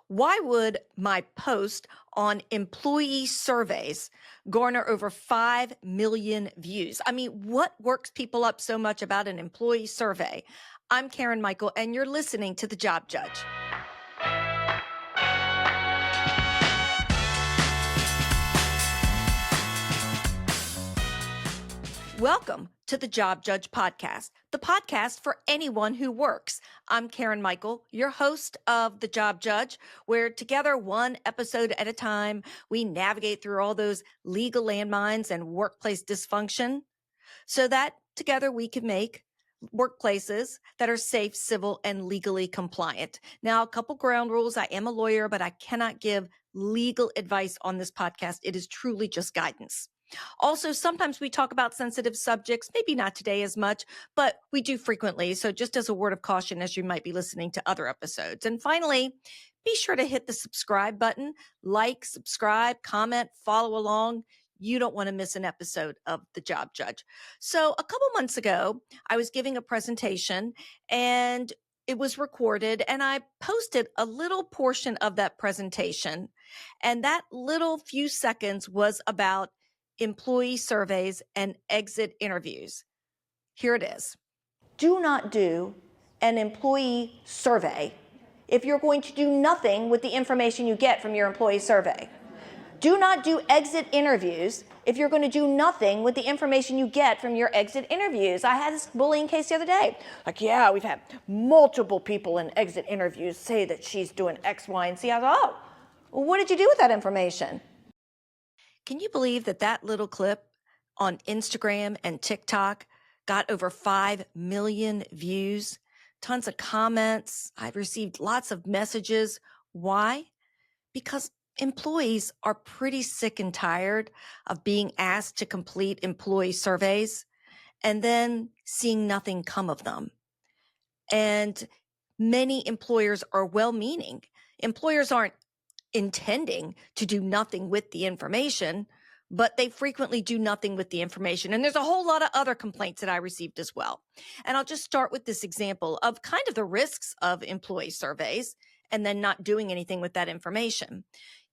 Why would my post on employee surveys garner over 5 million views? I mean, what works people up so much about an employee survey? I'm Karen Michael, and you're listening to The Job Judge. Welcome to the Job Judge podcast, the podcast for anyone who works. I'm Karen Michael, your host of The Job Judge, where together, one episode at a time, we navigate through all those legal landmines and workplace dysfunction so that together we can make workplaces that are safe, civil, and legally compliant. Now, a couple ground rules. I am a lawyer, but I cannot give legal advice on this podcast. It is truly just guidance. Also, sometimes we talk about sensitive subjects, maybe not today as much, but we do frequently. So just as a word of caution, as you might be listening to other episodes. And finally, be sure to hit the subscribe button, like, subscribe, comment, follow along. You don't want to miss an episode of The Job Judge. So a couple months ago, I was giving a presentation and it was recorded, and I posted a little portion of that presentation. And that little few seconds was about employee surveys and exit interviews. Here it is. Do not do an employee survey if you're going to do nothing with the information you get from your employee survey. Do not do exit interviews if you're going to do nothing with the information you get from your exit interviews. I had this bullying case the other day. Like, yeah, we've had multiple people in exit interviews say that she's doing X, Y, and Z. I thought, oh, well, what did you do with that information? Can you believe that that little clip on Instagram and TikTok got over 5 million views, tons of comments? I've received lots of messages. Why? Because employees are pretty sick and tired of being asked to complete employee surveys and then seeing nothing come of them. And many employers are well-meaning. Employers aren't intending to do nothing with the information, but they frequently do nothing with the information. And there's a whole lot of other complaints that I received as well. And I'll just start with this example of kind of the risks of employee surveys and then not doing anything with that information.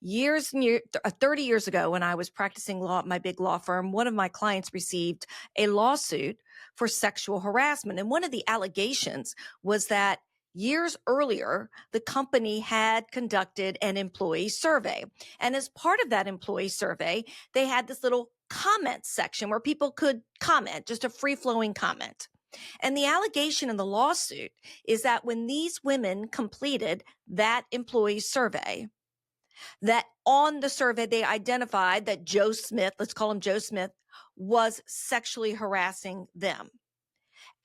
30 years ago, when I was practicing law at my big law firm, one of my clients received a lawsuit for sexual harassment. And one of the allegations was that years earlier, the company had conducted an employee survey. And as part of that employee survey, they had this little comment section where people could comment, just a free-flowing comment. And the allegation in the lawsuit is that when these women completed that employee survey, that on the survey they identified that Joe Smith, let's call him Joe Smith, was sexually harassing them.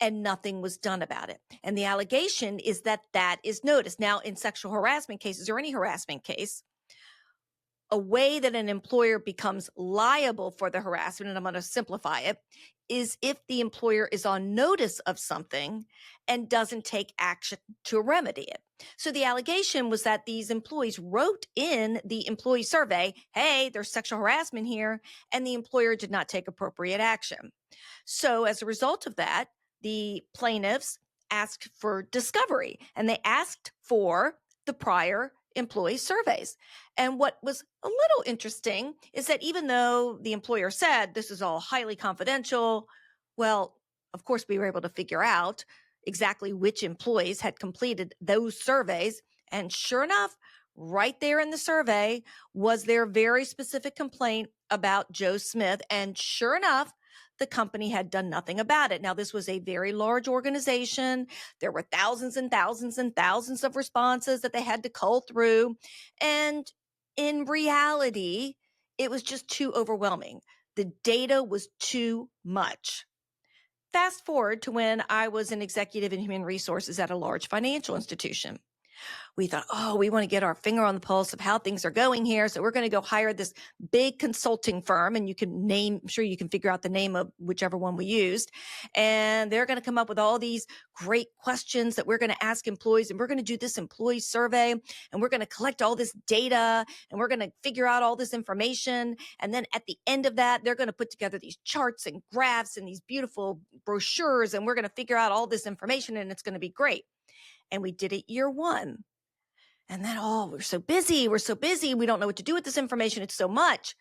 And nothing was done about it. And the allegation is that that is noticed. Now, in sexual harassment cases or any harassment case, a way that an employer becomes liable for the harassment, and I'm going to simplify it, is if the employer is on notice of something and doesn't take action to remedy it. So the allegation was that these employees wrote in the employee survey, hey, there's sexual harassment here, and the employer did not take appropriate action. So as a result of that, the plaintiffs asked for discovery, and they asked for the prior employee surveys. And what was a little interesting is that even though the employer said this is all highly confidential, well, of course, we were able to figure out exactly which employees had completed those surveys. And sure enough, right there in the survey was their very specific complaint about Joe Smith. And sure enough, the company had done nothing about it. Now, this was a very large organization. There were thousands and thousands and thousands of responses that they had to cull through. And in reality, it was just too overwhelming. The data was too much. Fast forward to when I was an executive in human resources at a large financial institution. We thought, oh, we want to get our finger on the pulse of how things are going here. So we're going to go hire this big consulting firm, and you can name, I'm sure you can figure out the name of whichever one we used. And they're going to come up with all these great questions that we're going to ask employees. And we're going to do this employee survey, and we're going to collect all this data, and we're going to figure out all this information. And then at the end of that, they're going to put together these charts and graphs and these beautiful brochures, and we're going to figure out all this information, and it's going to be great. And we did it year one. And then, oh, we're so busy. We're so busy. We don't know what to do with this information. It's so much.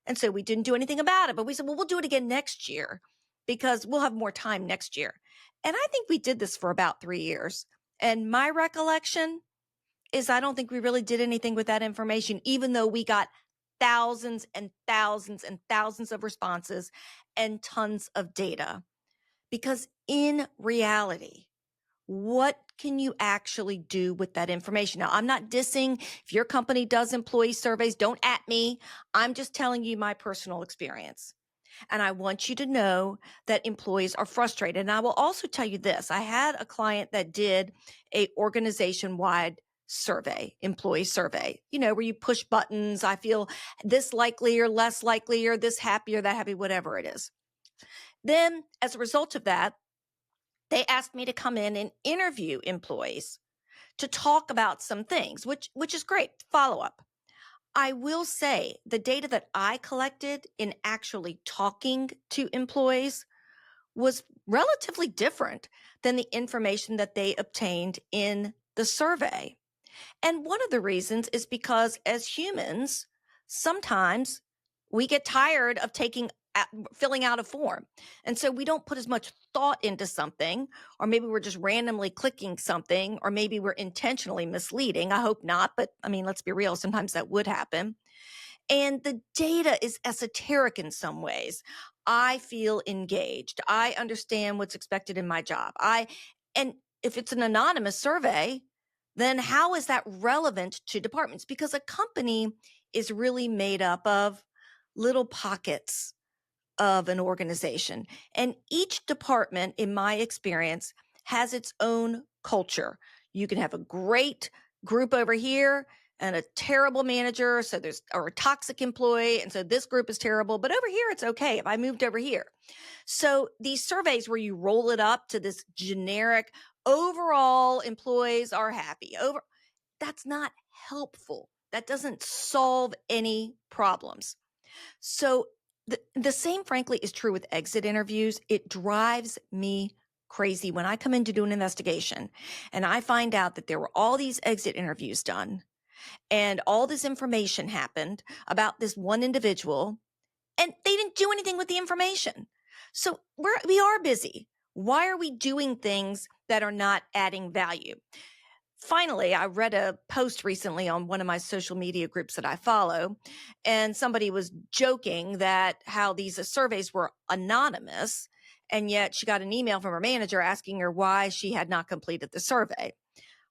And so we didn't do anything about it. But we said, well, we'll do it again next year because we'll have more time next year. And I think we did this for about 3 years. And my recollection is I don't think we really did anything with that information, even though we got thousands and thousands and thousands of responses and tons of data. Because in reality, what can you actually do with that information? Now, I'm not dissing. If your company does employee surveys, don't at me. I'm just telling you my personal experience. And I want you to know that employees are frustrated. And I will also tell you this. I had a client that did a organization-wide survey, employee survey, where you push buttons. I feel this likely or less likely or this happy or that happy, whatever it is. Then as a result of that, they asked me to come in and interview employees to talk about some things, which is great. Follow up. I will say the data that I collected in actually talking to employees was relatively different than the information that they obtained in the survey. And one of the reasons is because as humans, sometimes we get tired of filling out a form. And so we don't put as much thought into something, or maybe we're just randomly clicking something, or maybe we're intentionally misleading. I hope not, but I mean, let's be real. Sometimes that would happen. And the data is esoteric in some ways. I feel engaged. I understand what's expected in my job. And if it's an anonymous survey, then how is that relevant to departments? Because a company is really made up of little pockets of an organization. And each department, in my experience, has its own culture. You can have a great group over here and a terrible manager. Or a toxic employee. And so this group is terrible, but over here, it's okay if I moved over here. So these surveys where you roll it up to this generic overall employees are happy that's not helpful. That doesn't solve any problems. So the same, frankly, is true with exit interviews. It drives me crazy when I come in to do an investigation and I find out that there were all these exit interviews done and all this information happened about this one individual and they didn't do anything with the information. So we are busy. Why are we doing things that are not adding value? Finally, I read a post recently on one of my social media groups that I follow, and somebody was joking that how these surveys were anonymous, and yet she got an email from her manager asking her why she had not completed the survey.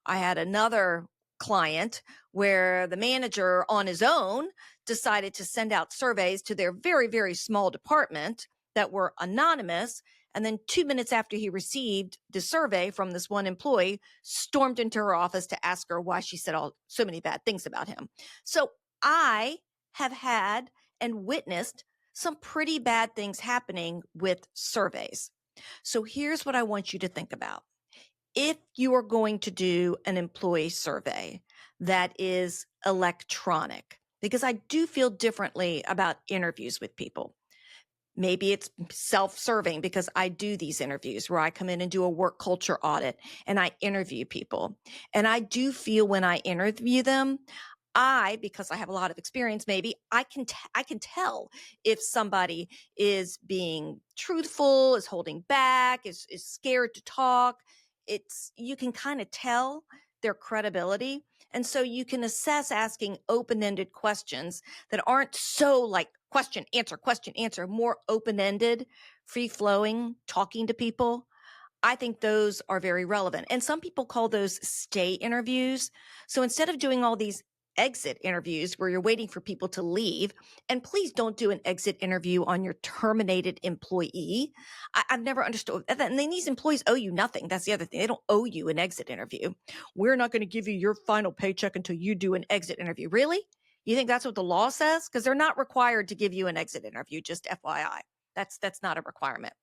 I had another client where the manager on his own decided to send out surveys to their very, very small department that were anonymous. And then 2 minutes after he received the survey from this one employee, stormed into her office to ask her why she said so many bad things about him. So I have had and witnessed some pretty bad things happening with surveys. So here's what I want you to think about. If you are going to do an employee survey that is electronic, because I do feel differently about interviews with people. Maybe it's self-serving because I do these interviews where I come in and do a work culture audit and I interview people. And I do feel when I interview them, because I have a lot of experience, maybe I can tell if somebody is being truthful, is holding back, is scared to talk. You can kind of tell their credibility. And so you can assess asking open-ended questions that aren't so like question, answer, more open-ended, free-flowing, talking to people. I think those are very relevant. And some people call those stay interviews. So instead of doing all these exit interviews where you're waiting for people to leave, and please don't do an exit interview on your terminated employee. I've never understood that. And then these employees owe you nothing. That's the other thing. They don't owe you an exit interview. We're not going to give you your final paycheck until you do an exit interview. Really? You think that's what the law says? Because they're not required to give you an exit interview, just FYI. That's not a requirement.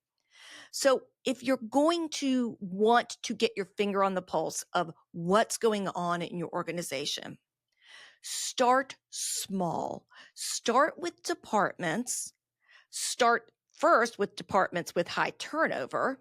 So if you're going to want to get your finger on the pulse of what's going on in your organization, start small. Start with departments. Start first with departments with high turnover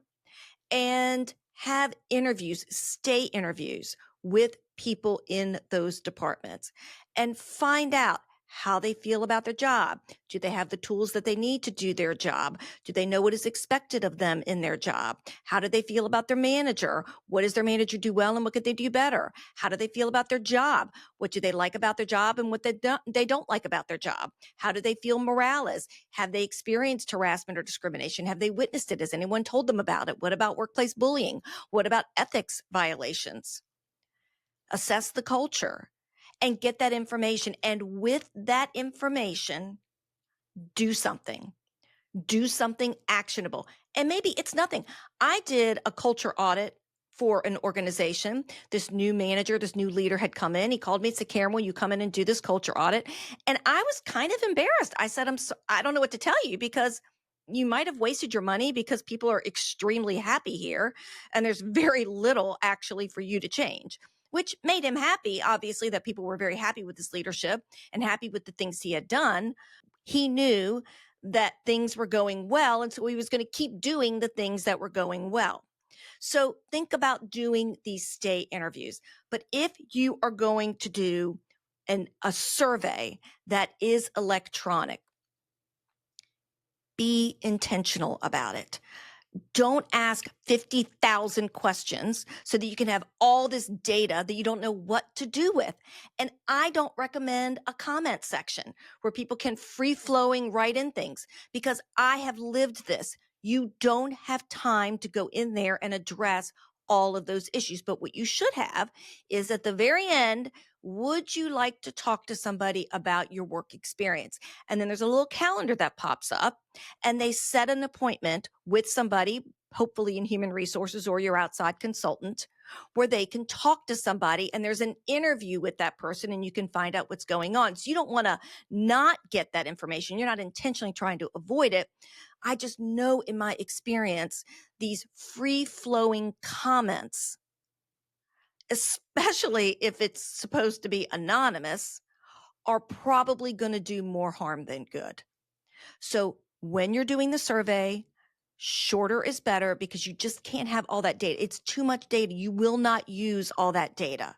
and have interviews, stay interviews with people in those departments and find out how they feel about their job. Do they have the tools that they need to do their job? Do they know what is expected of them in their job? How do they feel about their manager? What does their manager do well and what could they do better? How do they feel about their job? What do they like about their job and what they don't like about their job? How do they feel morale is? Have they experienced harassment or discrimination? Have they witnessed it? Has anyone told them about it? What about workplace bullying? What about ethics violations? Assess the culture and get that information. And with that information, do something. Do something actionable. And maybe it's nothing. I did a culture audit for an organization. This new manager, this new leader had come in. He called me and said, Karen, will you come in and do this culture audit? And I was kind of embarrassed. I said, I don't know what to tell you because you might have wasted your money because people are extremely happy here. And there's very little actually for you to change, which made him happy, obviously, that people were very happy with his leadership and happy with the things he had done. He knew that things were going well. And so he was going to keep doing the things that were going well. So think about doing these stay interviews. But if you are going to do a survey that is electronic, be intentional about it. Don't ask 50,000 questions so that you can have all this data that you don't know what to do with. And I don't recommend a comment section where people can free flowing write in things because I have lived this. You don't have time to go in there and address all of those issues. But what you should have is at the very end, would you like to talk to somebody about your work experience? And then there's a little calendar that pops up and they set an appointment with somebody, hopefully in human resources or your outside consultant, where they can talk to somebody and there's an interview with that person and you can find out what's going on. So you don't want to not get that information. You're not intentionally trying to avoid it. I just know in my experience, these free-flowing comments, especially if it's supposed to be anonymous, are probably going to do more harm than good. So when you're doing the survey, shorter is better because you just can't have all that data. It's too much data. You will not use all that data.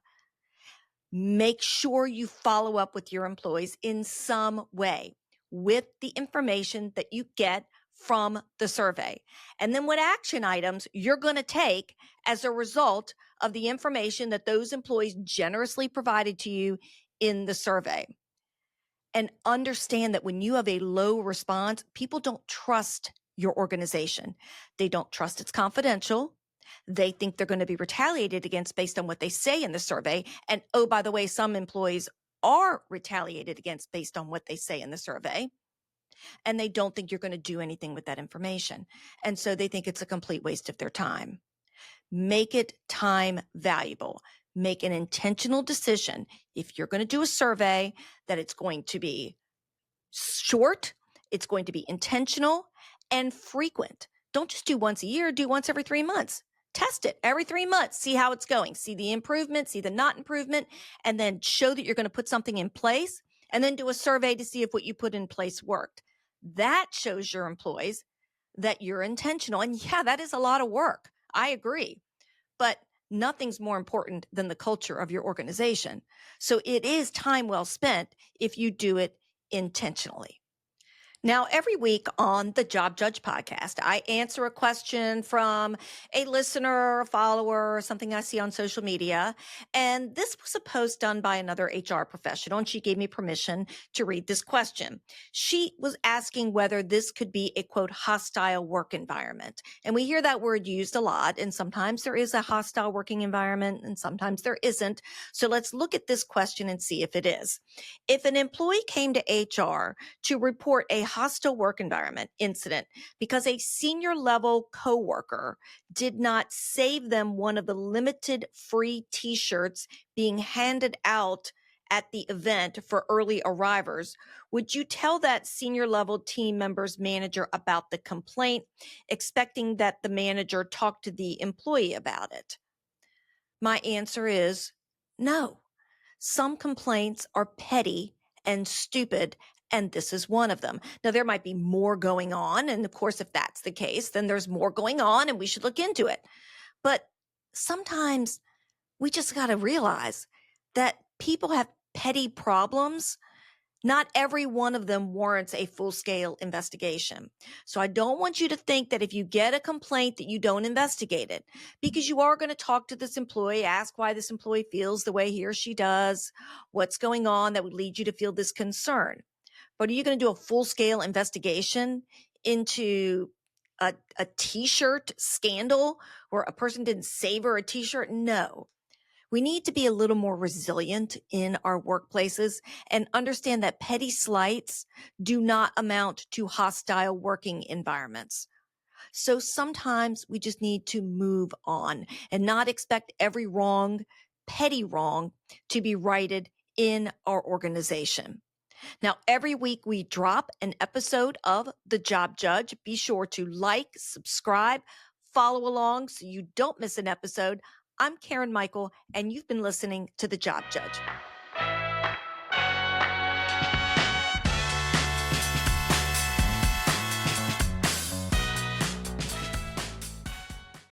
Make sure you follow up with your employees in some way with the information that you get from the survey. And then what action items you're going to take as a result of the information that those employees generously provided to you in the survey. And understand that when you have a low response, people don't trust your organization. They don't trust it's confidential. They think they're going to be retaliated against based on what they say in the survey. And oh, by the way, some employees are retaliated against based on what they say in the survey. And they don't think you're going to do anything with that information. And so they think it's a complete waste of their time. Make it time valuable. Make an intentional decision. If you're going to do a survey, that it's going to be short, it's going to be intentional and frequent. Don't just do once a year, do once every 3 months. Test it every 3 months, see how it's going, see the improvement, see the not improvement, and then show that you're going to put something in place and then do a survey to see if what you put in place worked. That shows your employees that you're intentional. And yeah, that is a lot of work. I agree. But nothing's more important than the culture of your organization. So it is time well spent if you do it intentionally. Now, every week on the Job Judge podcast, I answer a question from a listener, a follower, or something I see on social media. And this was a post done by another HR professional, and she gave me permission to read this question. She was asking whether this could be a, quote, hostile work environment. And we hear that word used a lot, and sometimes there is a hostile working environment, and sometimes there isn't. So let's look at this question and see if it is. If an employee came to HR to report a hostile work environment incident because a senior level coworker did not save them one of the limited free t-shirts being handed out at the event for early arrivers, would you tell that senior level team member's manager about the complaint, expecting that the manager talk to the employee about it? My answer is no. Some complaints are petty and stupid, and this is one of them. Now, there might be more going on, and of course, if that's the case, then there's more going on, and we should look into it. But sometimes we just got to realize that people have petty problems. Not every one of them warrants a full scale investigation. So I don't want you to think that if you get a complaint that you don't investigate it, because you are going to talk to this employee, ask why this employee feels the way he or she does, what's going on that would lead you to feel this concern. But are you going to do a full scale investigation into a t-shirt scandal where a person didn't savor a t-shirt? No. We need to be a little more resilient in our workplaces and understand that petty slights do not amount to hostile working environments. So sometimes we just need to move on and not expect every wrong, petty wrong to be righted in our organization. Now, every week we drop an episode of The Job Judge. Be sure to like, subscribe, follow along so you don't miss an episode. I'm Karen Michael, and you've been listening to The Job Judge.